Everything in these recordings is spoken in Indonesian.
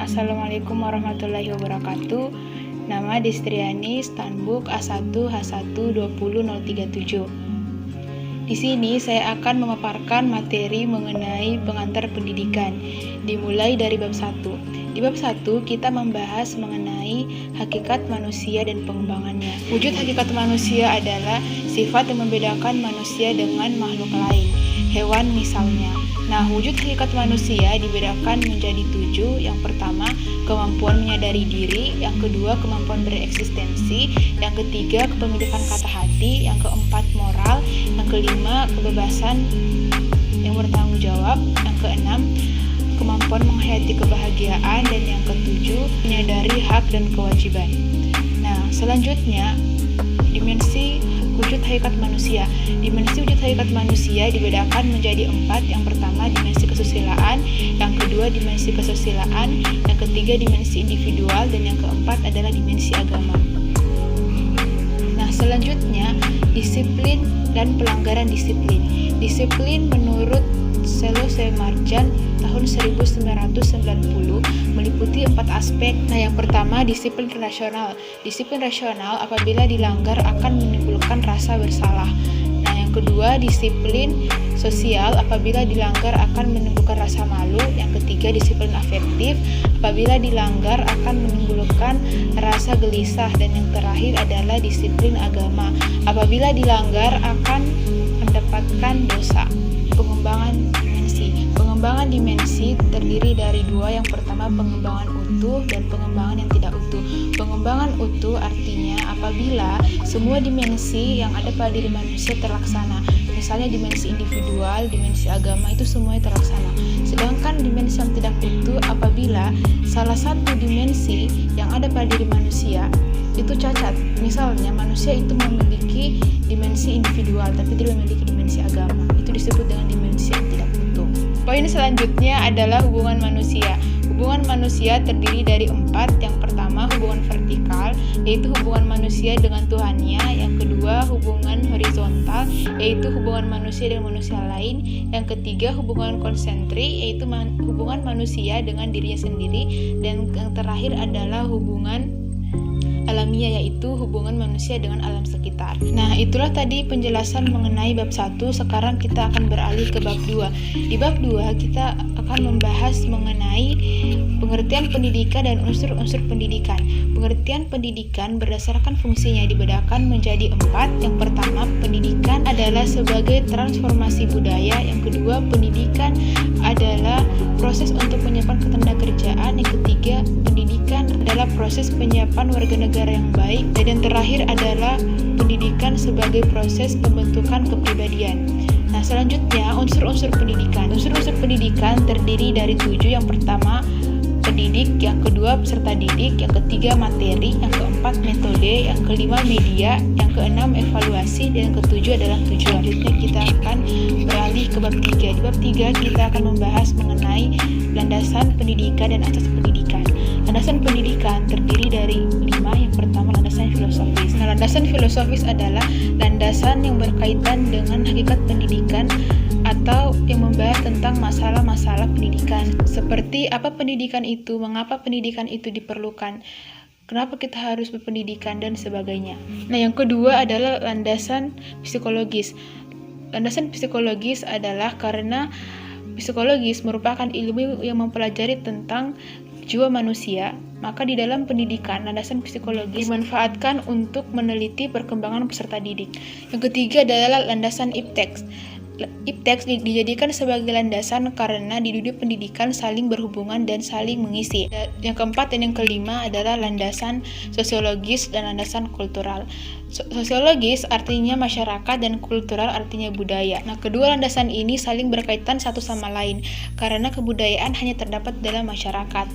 Assalamualaikum warahmatullahi wabarakatuh. Nama Destriani, Stanbook A1-H1-20-037. Di sini saya akan memaparkan materi mengenai pengantar pendidikan, dimulai dari bab 1. Di bab 1 kita membahas mengenai hakikat manusia dan pengembangannya. Wujud hakikat manusia adalah sifat yang membedakan manusia dengan makhluk lain, hewan misalnya. Nah, wujud hakikat manusia dibedakan menjadi 7. Yang pertama, kemampuan menyadari diri. Yang kedua, kemampuan bereksistensi. Yang ketiga, kepemilikan kata hati. Yang keempat, moral. Yang kelima, kebebasan yang bertanggung jawab. Yang keenam, kemampuan menghayati kebahagiaan. Dan yang ketujuh, menyadari hak dan kewajiban. Nah, selanjutnya, dimensi wujud hakikat manusia. Dimensi wujud hakikat manusia dibedakan menjadi 4. Yang pertama, dimensi kesusilaan. Yang kedua, dimensi kesusilaan. Yang ketiga, dimensi individual. Dan yang keempat adalah dimensi agama. Nah, selanjutnya, disiplin dan pelanggaran disiplin. Disiplin menurut Selesai Marjan tahun 1990 meliputi 4 aspek. Nah, yang pertama, disiplin rasional. Disiplin rasional apabila dilanggar akan menimbulkan rasa bersalah. Nah, yang kedua, disiplin sosial apabila dilanggar akan menimbulkan rasa malu. Yang ketiga, disiplin afektif apabila dilanggar akan menimbulkan rasa gelisah. Dan yang terakhir adalah disiplin agama. Apabila dilanggar akan mendapatkan dosa. Pengembangan dimensi terdiri dari 2. Yang pertama, pengembangan utuh dan pengembangan yang tidak utuh. Pengembangan utuh artinya apabila semua dimensi yang ada pada diri manusia terlaksana. Misalnya dimensi individual, dimensi agama, itu semuanya terlaksana. Sedangkan dimensi yang tidak utuh apabila salah satu dimensi yang ada pada diri manusia itu cacat. Misalnya manusia itu memiliki dimensi individual tapi tidak memiliki dimensi agama. Itu disebut dengan dimensi yang tidak utuh. Poin selanjutnya adalah hubungan manusia. Hubungan manusia terdiri dari 4. Yang pertama, hubungan vertikal, yaitu hubungan manusia dengan Tuhannya. Yang kedua, hubungan horizontal, yaitu hubungan manusia dengan manusia lain. Yang ketiga, hubungan konsentrik, yaitu hubungan manusia dengan dirinya sendiri. Dan yang terakhir adalah hubungan alamiah, yaitu hubungan manusia dengan alam sekitar. Nah, itulah tadi penjelasan mengenai bab 1. Sekarang kita akan beralih ke bab 2. Di bab 2 kita akan membahas mengenai pengertian pendidikan dan unsur-unsur pendidikan. Pengertian pendidikan berdasarkan fungsinya dibedakan menjadi 4. Yang pertama, pendidikan adalah sebagai transformasi budaya. Yang kedua, pendidikan adalah proses untuk menyiapkan ketenagakerjaan. Yang ketiga, pendidikan adalah proses penyiapan warga negara yang baik. Dan yang terakhir adalah pendidikan sebagai proses pembentukan kepribadian. Nah, selanjutnya unsur-unsur pendidikan. Unsur-unsur pendidikan terdiri dari 7. Yang pertama, pendidik. Yang kedua, peserta didik. Yang ketiga, materi. Yang keempat, metode. Yang kelima, media. Yang keenam, evaluasi. Dan yang ketujuh adalah tujuan. Selanjutnya kita akan beralih ke bab 3. Di bab 3 kita akan membahas mengenai landasan pendidikan dan asas pendidikan. Landasan pendidikan terdiri dari 5. Yang pertama, landasan filosofis. Nah, landasan filosofis adalah landasan yang berkaitan dengan hakikat pendidikan atau yang membahas tentang masalah-masalah pendidikan. Seperti apa pendidikan itu, mengapa pendidikan itu diperlukan, kenapa kita harus berpendidikan, dan sebagainya. Nah, yang kedua adalah landasan psikologis. Landasan psikologis adalah karena psikologis merupakan ilmu yang mempelajari tentang jiwa manusia, maka di dalam pendidikan landasan psikologis dimanfaatkan untuk meneliti perkembangan peserta didik. Yang ketiga adalah landasan ipteks. Ipteks dijadikan sebagai landasan karena di dunia pendidikan saling berhubungan dan saling mengisi. Yang keempat dan yang kelima adalah landasan sosiologis dan landasan kultural. Sosiologis artinya masyarakat dan kultural artinya budaya. Nah, kedua landasan ini saling berkaitan satu sama lain karena kebudayaan hanya terdapat dalam masyarakat.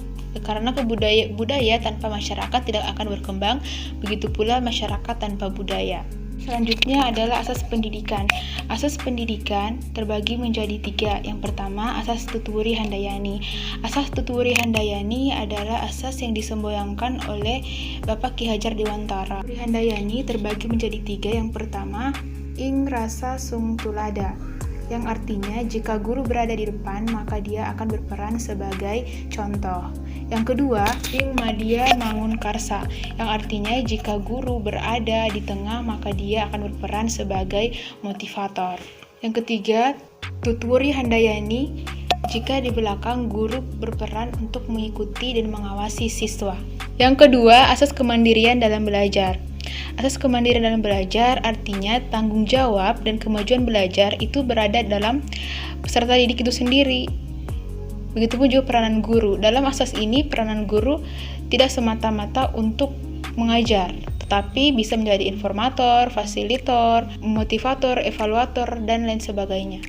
Karena budaya tanpa masyarakat tidak akan berkembang, begitu pula masyarakat tanpa budaya. Selanjutnya adalah asas pendidikan. Asas pendidikan terbagi menjadi 3. Yang pertama, asas Tutwuri Handayani. Asas Tutwuri Handayani adalah asas yang disemboyangkan oleh Bapak Ki Hajar Dewantara. Tutwuri Handayani terbagi menjadi 3. Yang pertama, ing rasa sung tulada. yang artinya jika guru berada di depan, maka dia akan berperan sebagai contoh. Yang kedua, Ing Madya Mangunkarsa, yang artinya jika guru berada di tengah, maka dia akan berperan sebagai motivator. Yang ketiga, Tutwuri Handayani, jika di belakang guru berperan untuk mengikuti dan mengawasi siswa. Yang kedua, asas kemandirian dalam belajar. Asas kemandirian dalam belajar artinya tanggung jawab dan kemajuan belajar itu berada dalam peserta didik itu sendiri. Begitupun juga peranan guru. Dalam asas ini, peranan guru tidak semata-mata untuk mengajar, tetapi bisa menjadi informator, fasilitator, motivator, evaluator, dan lain sebagainya.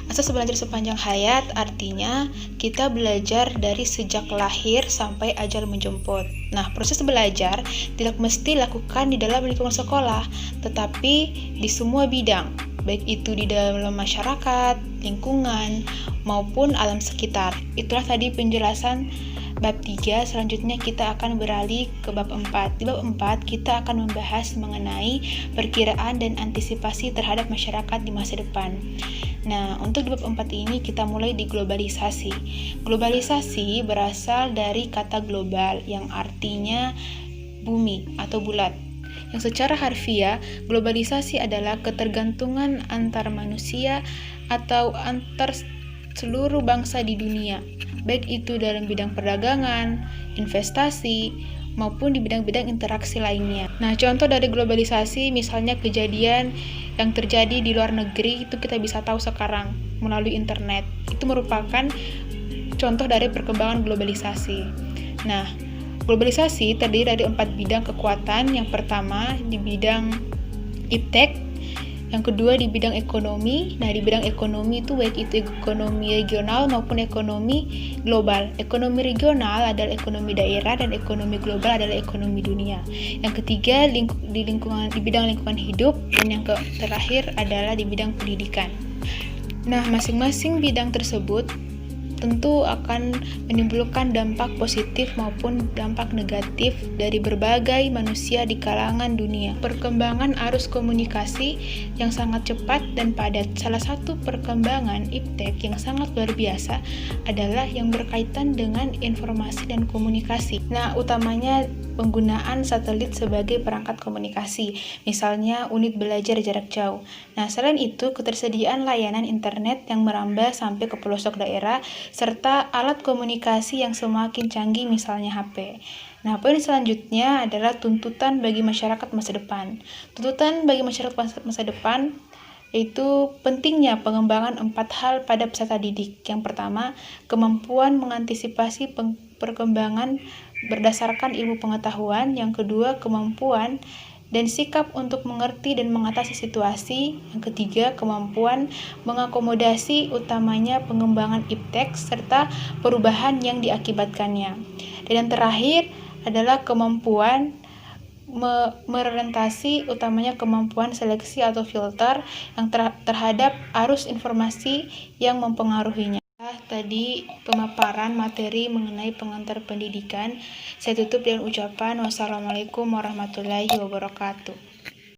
Asas belajar sepanjang hayat artinya kita belajar dari sejak lahir sampai ajal menjemput. Nah, proses belajar tidak mesti dilakukan di dalam lingkungan sekolah, tetapi di semua bidang, baik itu di dalam masyarakat, lingkungan, maupun alam sekitar. Itulah tadi penjelasan bab 3, selanjutnya kita akan beralih ke bab 4. Di bab 4 kita akan membahas mengenai perkiraan dan antisipasi terhadap masyarakat di masa depan. Nah, untuk di bab 4 ini kita mulai di globalisasi. Globalisasi berasal dari kata global yang artinya bumi atau bulat. Yang secara harfiah, globalisasi adalah ketergantungan antar manusia atau antar seluruh bangsa di dunia, baik itu dalam bidang perdagangan, investasi, maupun di bidang-bidang interaksi lainnya. Nah, contoh dari globalisasi misalnya kejadian yang terjadi di luar negeri itu kita bisa tahu sekarang melalui internet. Itu merupakan contoh dari perkembangan globalisasi. Nah, globalisasi terdiri dari 4 bidang kekuatan. Yang pertama di bidang iptek, yang kedua di bidang ekonomi. Nah, di bidang ekonomi itu baik itu ekonomi regional maupun ekonomi global. Ekonomi regional adalah ekonomi daerah dan ekonomi global adalah ekonomi dunia. Yang ketiga di bidang lingkungan hidup, dan yang terakhir adalah di bidang pendidikan. Nah, masing-masing bidang tersebut tentu akan menimbulkan dampak positif maupun dampak negatif dari berbagai manusia di kalangan dunia. Perkembangan arus komunikasi yang sangat cepat dan padat. Salah satu perkembangan iptek yang sangat luar biasa adalah yang berkaitan dengan informasi dan komunikasi. Nah, utamanya penggunaan satelit sebagai perangkat komunikasi, misalnya unit belajar jarak jauh. Nah, selain itu, ketersediaan layanan internet yang merambah sampai ke pelosok daerah, serta alat komunikasi yang semakin canggih, misalnya HP. Nah, poin selanjutnya adalah tuntutan bagi masyarakat masa depan. Tuntutan bagi masyarakat masa depan yaitu pentingnya pengembangan 4 hal pada peserta didik. Yang pertama, kemampuan mengantisipasi perkembangan berdasarkan ilmu pengetahuan. Yang kedua, kemampuan dan sikap untuk mengerti dan mengatasi situasi. Yang ketiga, kemampuan mengakomodasi utamanya pengembangan iptek serta perubahan yang diakibatkannya. Dan yang terakhir adalah kemampuan merentasi utamanya kemampuan seleksi atau filter yang terhadap arus informasi yang mempengaruhinya. Tadi pemaparan materi mengenai pengantar pendidikan. Saya tutup dengan ucapan wassalamualaikum warahmatullahi wabarakatuh.